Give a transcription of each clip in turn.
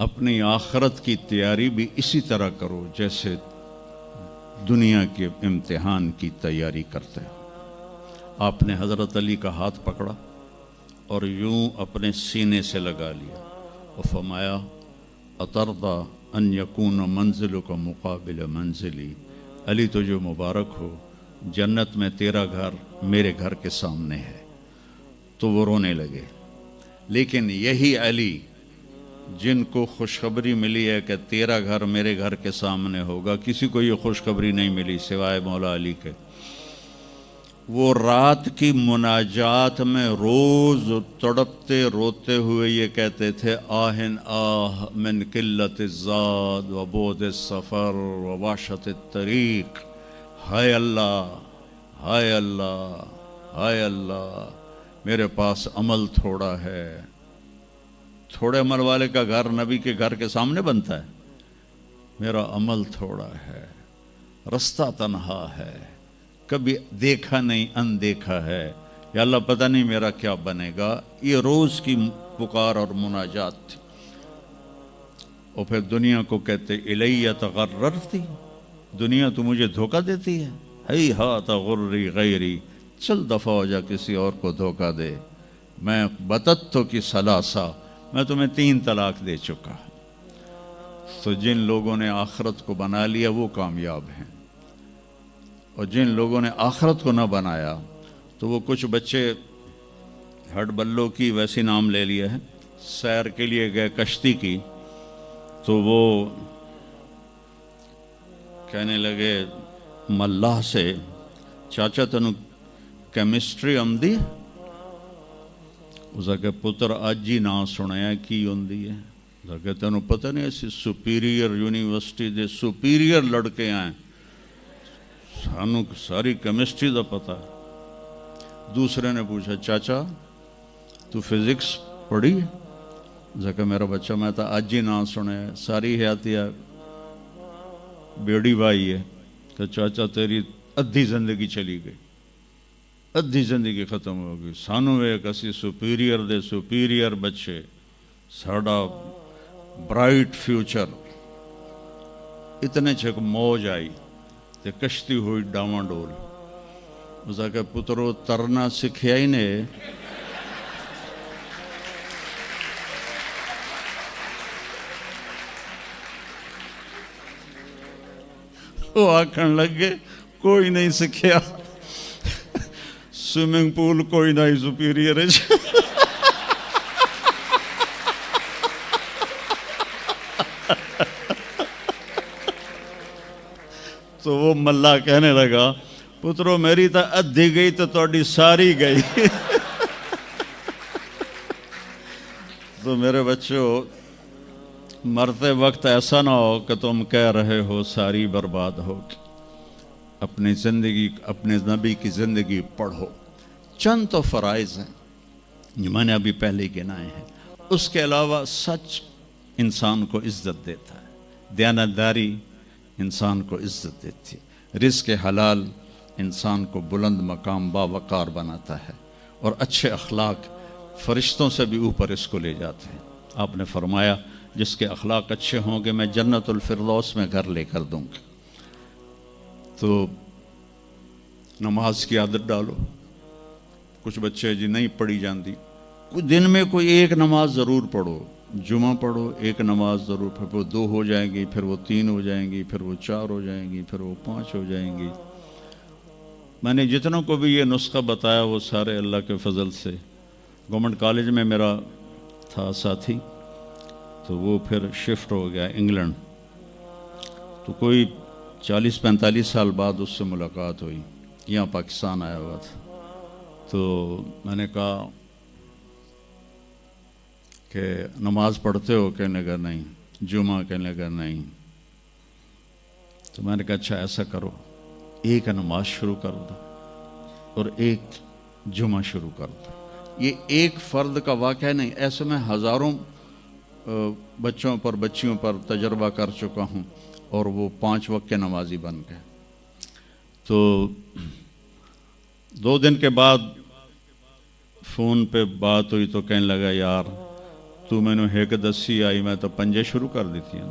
اپنی آخرت کی تیاری بھی اسی طرح کرو جیسے دنیا کے امتحان کی تیاری کرتے ہو۔ آپ نے حضرت علی کا ہاتھ پکڑا اور یوں اپنے سینے سے لگا لیا اور فرمایا اترضی ان یکون منزلک مقابل منزلی، علی تجھے مبارک ہو، جنت میں تیرا گھر میرے گھر کے سامنے ہے۔ تو وہ رونے لگے۔ لیکن یہی علی جن کو خوشخبری ملی ہے کہ تیرا گھر میرے گھر کے سامنے ہوگا، کسی کو یہ خوشخبری نہیں ملی سوائے مولا علی کے، وہ رات کی مناجات میں روز تڑپتے روتے ہوئے یہ کہتے تھے آہن آہ من قلت الزاد و بعد السفر و وحشت الطریق، ہائے اللہ، ہائے اللہ، ہائے اللہ، میرے پاس عمل تھوڑا ہے۔ تھوڑے عمل والے کا گھر نبی کے گھر کے سامنے بنتا ہے؟ میرا عمل تھوڑا ہے، رستہ تنہا ہے، کبھی دیکھا نہیں اندیکھا ہے، یا اللہ پتہ نہیں میرا کیا بنے گا۔ یہ روز کی پکار اور مناجات تھی۔ اور پھر دنیا کو کہتے الیہ تغررتی، دنیا تو مجھے دھوکہ دیتی ہے، ہی ہاتھ غری غیری، چل دفعہ ہو جا کسی اور کو دھوکہ دے، میں بتتو کی ثلاثہ، میں تمہیں 3 طلاق دے چکا۔ تو جن لوگوں نے آخرت کو بنا لیا وہ کامیاب ہیں، اور جن لوگوں نے آخرت کو نہ بنایا تو وہ کچھ بچے ہڈ بلوں کی ویسی نام لے لیا ہے، سیر کے لیے گئے کشتی کی، تو وہ کہنے لگے ملاح سے چاچا تنو کیمسٹری آمدی؟ اس کہ پتر اج ہی نہ سنیا کی ہوندی ہے؟ اس کہ تینوں پتہ نہیں ایسی سپیریئر یونیورسٹی دے سپیریئر لڑکے آئیں، سانو ساری کیمسٹری دا پتہ ہے۔ دوسرے نے پوچھا چاچا تو فزکس پڑھی؟ کہ میرا بچہ میں تو اج ہی نہ سنے، ساری حیاتیہ بیڑی بائی ہے۔ کہ چاچا تیری ادھی زندگی چلی گئی، ادھی زندگی ختم ہو گئی، سانو ایک اسی سپیریئر دے سپیریئر بچے، ساڑا برائٹ فیوچر۔ اتنے چھک موج آئی تے کشتی ہوئی ڈاواں ڈول۔ اس کہ پترو ترنا سکھیا ہی نے، وہ آکھن لگے کوئی نہیں سکھیا، سوئمنگ پول کوئی نہیں سپیریئر ہے۔ تو وہ ملا کہنے لگا پترو میری تو ادھی گئی تو تہاڈی ساری گئی۔ تو میرے بچوں، مرتے وقت ایسا نہ ہو کہ تم کہہ رہے ہو ساری برباد ہوگی۔ اپنی زندگی، اپنے نبی کی زندگی پڑھو۔ چند تو فرائض ہیں جو میں نے ابھی پہلے گنائے ہیں، اس کے علاوہ سچ انسان کو عزت دیتا ہے، دیانتداری انسان کو عزت دیتی ہے، رزق حلال انسان کو بلند مقام باوقار بناتا ہے، اور اچھے اخلاق فرشتوں سے بھی اوپر اس کو لے جاتے ہیں۔ آپ نے فرمایا جس کے اخلاق اچھے ہوں گے میں جنت الفردوس میں گھر لے کر دوں گا۔ تو نماز کی عادت ڈالو۔ کچھ بچے جی نہیں پڑھی جاندی، کوئی دن میں کوئی ایک نماز ضرور پڑھو، جمعہ پڑھو، ایک نماز ضرور، پھر وہ 2 ہو جائیں گی، پھر وہ 3 ہو جائیں گی، پھر وہ 4 ہو جائیں گی، پھر وہ 5 ہو جائیں گی۔ میں نے جتنوں کو بھی یہ نسخہ بتایا وہ سارے اللہ کے فضل سے، گورنمنٹ کالج میں میرا تھا ساتھی، تو وہ پھر شفٹ ہو گیا انگلینڈ، تو کوئی 40-45 سال بعد اس سے ملاقات ہوئی، یہاں پاکستان آیا ہوا تھا۔ تو میں نے کہا کہ نماز پڑھتے ہو؟ کہنے لگا نہیں۔ جمعہ؟ کہنے لگا نہیں۔ تو میں نے کہا اچھا ایسا کرو، ایک نماز شروع کر دو اور ایک جمعہ شروع کر دو۔ یہ ایک فرد کا واقعہ نہیں، ایسے میں ہزاروں بچوں پر بچیوں پر تجربہ کر چکا ہوں، اور وہ 5 وقت کے نمازی بن گئے۔ تو 2 دن کے بعد فون پہ بات ہوئی تو کہنے لگا یار تو مینو ایک دسی آئی میں تو پنجے شروع کر دیتی ہیں.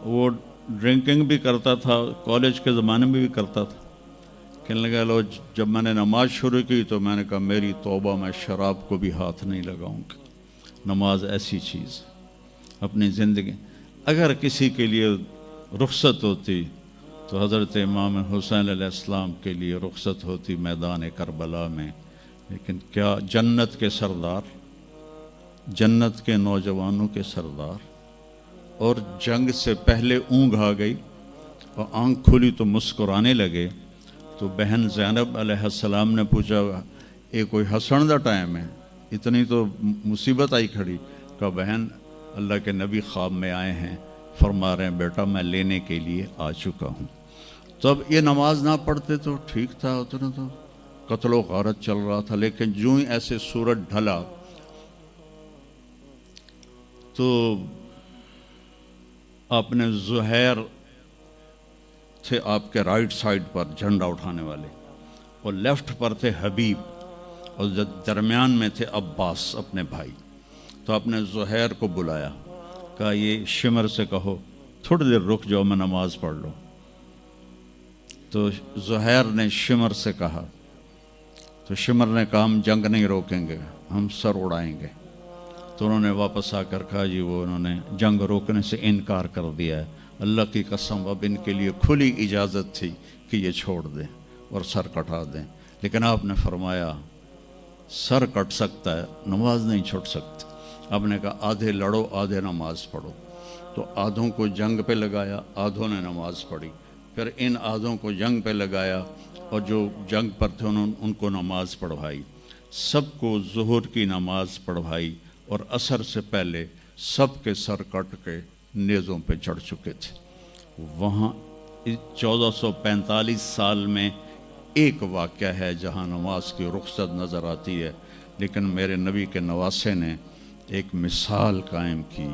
وہ ڈرنکنگ بھی کرتا تھا, کالج کے زمانے میں بھی کرتا تھا. کہنے لگا لو جب میں نے نماز شروع کی تو میں نے کہا میری توبہ, میں شراب کو بھی ہاتھ نہیں لگاؤں گا. نماز ایسی چیز اپنی زندگی. اگر کسی کے لیے رخصت ہوتی تو حضرت امام حسین علیہ السلام کے لیے رخصت ہوتی میدان کربلا میں. لیکن کیا جنت کے سردار, جنت کے نوجوانوں کے سردار, اور جنگ سے پہلے اونگ آ گئی اور آنکھ کھلی تو مسکرانے لگے. تو بہن زینب علیہ السلام نے پوچھا یہ کوئی ہسن دا ٹائم ہے, اتنی تو مصیبت آئی کھڑی. کہا بہن اللہ کے نبی خواب میں آئے ہیں, فرما رہے ہیں بیٹا میں لینے کے لیے آ چکا ہوں. تو اب یہ نماز نہ پڑھتے تو ٹھیک تھا, اتنا تو قتل و غارت چل رہا تھا. لیکن جو ہی ایسے سورج ڈھلا تو آپ نے زہیر تھے آپ کے رائٹ سائڈ پر جھنڈا اٹھانے والے, اور لیفٹ پر تھے حبیب, اور درمیان میں تھے عباس اپنے بھائی. تو آپ نے زہیر کو بلایا, کہا یہ شمر سے کہو تھوڑی دیر رک جاؤ میں نماز پڑھ لوں. تو زہیر نے شمر سے کہا, تو شمر نے کہا ہم جنگ نہیں روکیں گے, ہم سر اڑائیں گے. تو انہوں نے واپس آ کر کہا جی وہ انہوں نے جنگ روکنے سے انکار کر دیا ہے, اللہ کی قسم اب ان کے لیے کھلی اجازت تھی کہ یہ چھوڑ دیں اور سر کٹا دیں. لیکن آپ نے فرمایا سر کٹ سکتا ہے, نماز نہیں چھوٹ سکتی. آپ نے کہا آدھے لڑو آدھے نماز پڑھو. تو آدھوں کو جنگ پہ لگایا, آدھوں نے نماز پڑھی. پھر ان آدھوں کو جنگ پہ لگایا اور جو جنگ پر تھے ان کو نماز پڑھوائی. سب کو ظہر کی نماز پڑھوائی, اور عصر سے پہلے سب کے سر کٹ کے نیزوں پہ چڑھ چکے تھے. وہاں 1445 سال میں ایک واقعہ ہے جہاں نماز کی رخصت نظر آتی ہے, لیکن میرے نبی کے نواسے نے ایک مثال قائم کی,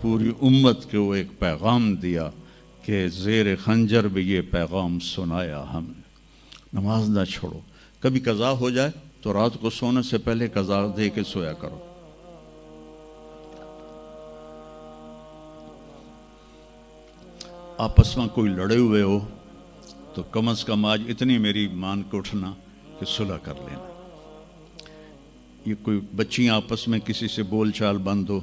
پوری امت کو ایک پیغام دیا کہ زیر خنجر بھی یہ پیغام سنایا ہم نے, نماز نہ چھوڑو. کبھی قضا ہو جائے تو رات کو سونے سے پہلے قضا دے کے سویا کرو. آپس میں کوئی لڑے ہوئے ہو تو کم از کم آج اتنی میری مان کے اٹھنا کہ صلح کر لینا. یہ کوئی بچیاں آپس میں کسی سے بول چال بند ہو,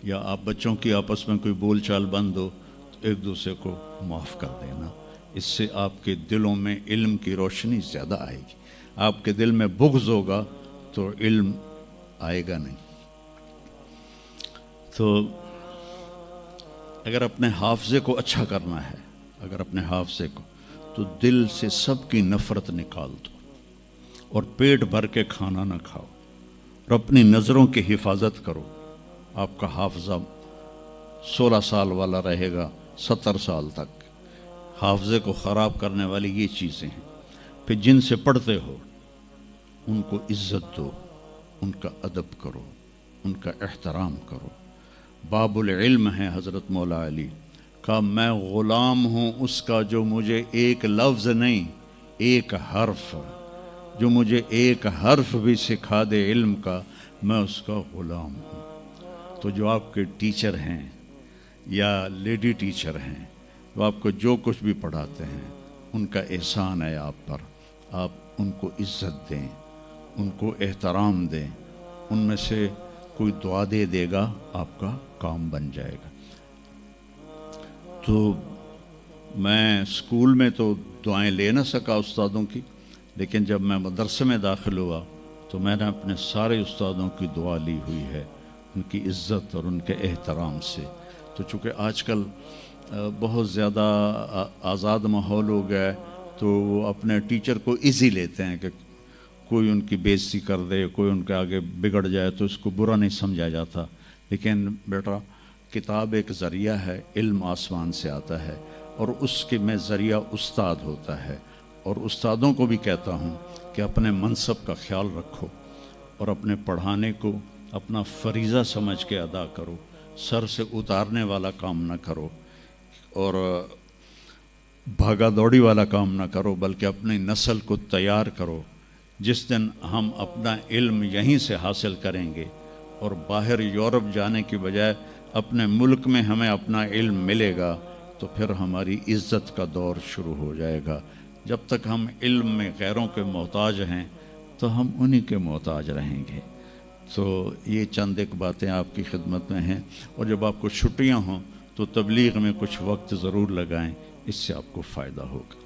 یا آپ بچوں کی آپس میں کوئی بول چال بند ہو, تو ایک دوسرے کو معاف کر دینا. اس سے آپ کے دلوں میں علم کی روشنی زیادہ آئے گی. آپ کے دل میں بغض ہوگا تو علم آئے گا نہیں. تو اگر اپنے حافظے کو اچھا کرنا ہے, اگر اپنے حافظے کو, تو دل سے سب کی نفرت نکال دو, اور پیٹ بھر کے کھانا نہ کھاؤ, اور اپنی نظروں کی حفاظت کرو. آپ کا حافظہ 16 سال والا رہے گا 70 سال تک. حافظے کو خراب کرنے والی یہ چیزیں ہیں. پھر جن سے پڑھتے ہو ان کو عزت دو, ان کا ادب کرو, ان کا احترام کرو. باب العلم ہے حضرت مولا علی کا, میں غلام ہوں اس کا جو مجھے ایک لفظ نہیں ایک حرف, جو مجھے ایک حرف بھی سکھا دے علم کا, میں اس کا غلام ہوں. تو جو آپ کے ٹیچر ہیں یا لیڈی ٹیچر ہیں, وہ آپ کو جو کچھ بھی پڑھاتے ہیں, ان کا احسان ہے آپ پر. آپ ان کو عزت دیں, ان کو احترام دیں. ان میں سے کوئی دعا دے دے گا, آپ کا کام بن جائے گا. تو میں اسکول میں تو دعائیں لے نہ سکا استادوں کی, لیکن جب میں مدرسے میں داخل ہوا تو میں نے اپنے سارے استادوں کی دعا لی ہوئی ہے, ان کی عزت اور ان کے احترام سے. تو چونکہ آج کل بہت زیادہ آزاد ماحول ہو گیا ہے, تو وہ اپنے ٹیچر کو ایزی لیتے ہیں کہ کوئی ان کی بے عزتی کر دے, کوئی ان کے آگے بگڑ جائے تو اس کو برا نہیں سمجھا جاتا. لیکن بیٹا کتاب ایک ذریعہ ہے, علم آسمان سے آتا ہے, اور اس کے میں ذریعہ استاد ہوتا ہے. اور استادوں کو بھی کہتا ہوں کہ اپنے منصب کا خیال رکھو, اور اپنے پڑھانے کو اپنا فریضہ سمجھ کے ادا کرو. سر سے اتارنے والا کام نہ کرو, اور بھاگا دوڑی والا کام نہ کرو, بلکہ اپنی نسل کو تیار کرو. جس دن ہم اپنا علم یہیں سے حاصل کریں گے اور باہر یورپ جانے کی بجائے اپنے ملک میں ہمیں اپنا علم ملے گا تو پھر ہماری عزت کا دور شروع ہو جائے گا۔ جب تک ہم علم میں غیروں کے محتاج ہیں تو ہم انہی کے محتاج رہیں گے۔ تو یہ چند ایک باتیں آپ کی خدمت میں ہیں، اور جب آپ کو چھٹیاں ہوں تو تبلیغ میں کچھ وقت ضرور لگائیں، اس سے آپ کو فائدہ ہوگا۔